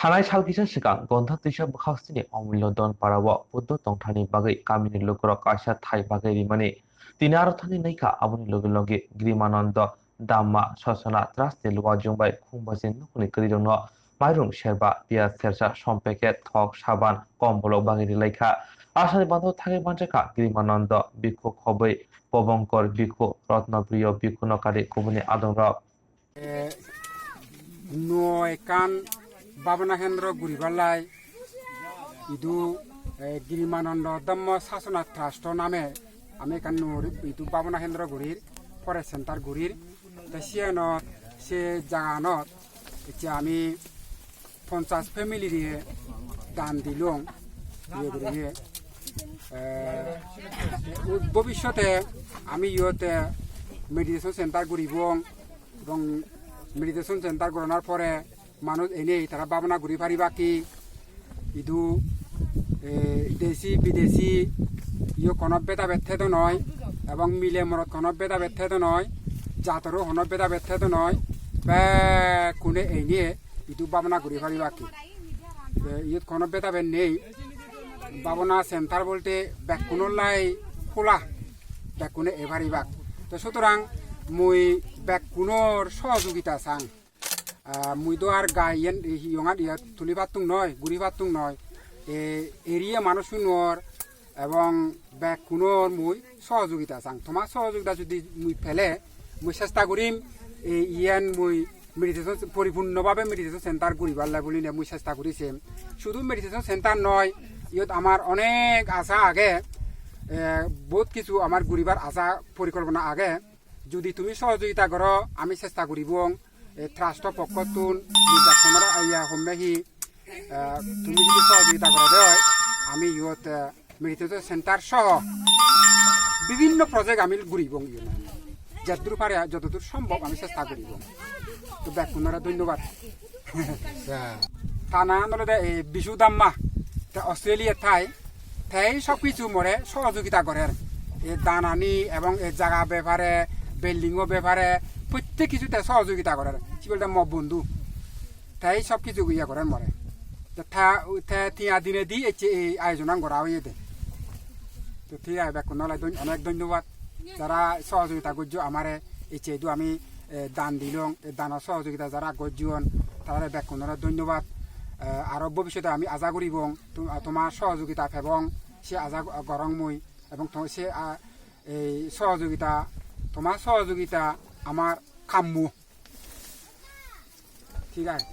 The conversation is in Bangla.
थानाय सालकिसा सिगां गन्धात्विसाव बुखावस्तिनि अमूल्य दन पाराव बुद्ध तंथानि बागै गामिनि लुकुरक कायसा थाइ बागै रिमानि तिनि आरथानि नैखा आबुनि लगे लगे ग्रिमानन्द Dhama Sasana Trust Luwa Jumbai Kumbasin Nukuni Kiridono Mairum Sherba Pia Sersa Sompeket Thok Saban Kombolo Bagiri Lekha Asani Bando Thagi Banjaka Grimananda Bikhu Khobai Pabongkor Bikhu Ratnapriyo Bikhu Nokari Kubuni Adonra Noy kan Babana Hendro Guribalai Idu Grimananda Dhama Sasana Trust name American Nur Idu Babana Hendro Gurir Forest Center Gurir Sianot se Jaganot আমি 50 ফ্যামিলি দিয়ে দান দিলাম ভবিষ্যতে আমি ইয়তে মেডিটেশন সেন্টার করিব এবং মেডিটেশন সেন্টার করানোর পরে মানুষ এনেই তারা ভাবনা ঘুরি পারিবা কি ইদু দেশি বিদেশি ইয়ে কোনো বেদা ব্যথিত নয় এবং মিলে মরত কোনো বেদা ব্যথিত নয় জাতরও কোনো বেদা ব্যথিত নয় কোনে এই নিয়ে ইদু ভাবনা ঘুরি পারিবা কি ইয়ত কোনো বেদা বেদ নেই ভাবনা সেন্টার বলতে ব্যাকুনলাই খোলা ব্যাকুনে এ পারিবা তো সুতরাং মুই ব্যাকুনর সহযোগিতা চাং মুই তো আর গাইয়েন ইয়ঙাত ইয়া তুলি পাতুং নয় ঘুরি পাতুং নয় এরিয়া মানুষজনের এবং ব্যাকুনর মুই সহযোগিতা চাং তোমার সহযোগিতা যদি মুই ফেলে মুই চেষ্টা করিম ইয়ান মুই মেডিটেশন পরিপূর্ণভাবে মেডিটেশন সেন্টার করিবার বলি না মুই চেষ্টা করিছে শুধু মেডিটেশন সেন্টার নয় ইয়ত আমার অনেক আশা আগে বহুত কিছু আমার ঘুরিবার আশা পরিকল্পনা আগে যদি তুমি সহযোগিতা করো আমি চেষ্টা করিব ট্রাস্ট পক্ষতুন তোমার ইয়া হোমেহি তুমি যদি সহযোগিতা করো দেয় আমি ইয়ত মেডিটেশন সেন্টার সহ বিভিন্ন প্রজেক্ট আমি ঘুরিব যতদূর পারে যতদূর সম্ভব আমি চেষ্টা করিব তো ব্যাকুনারা ধন্যবাদ থানা নলে বিশু দাম্মা অস্ট্রেলিয়া তাই সব কিছু মরে সহযোগিতা করে এই দানানি এবং এই জায়গা ব্যাপারে বিল্ডিংও ব্যাপারে প্রত্যেক কিছুতে সহযোগিতা করে কি বলতে মব বন্ধু তাই সব কিছু ইয়ে করেন মরে তিয়া দিনে দি এই আয়োজন করা হয়ে দে তো ঠিক আছে ব্যাকুনলে অনেক ধন্যবাদ যারা সহযোগিতা করছো আমার এই চেয়েদু আমি দান দিলাম দানের সহযোগিতা যারা গজ্জন তারা ব্যাকুনলে ধন্যবাদ আরো ভবিষ্যতে আমি আশা করিব তোমার সহযোগিতা এবং সে আশা গরং মই এবং সে এই সহযোগিতা তোমার সহযোগিতা আমার কাম্য ঠিক আছে।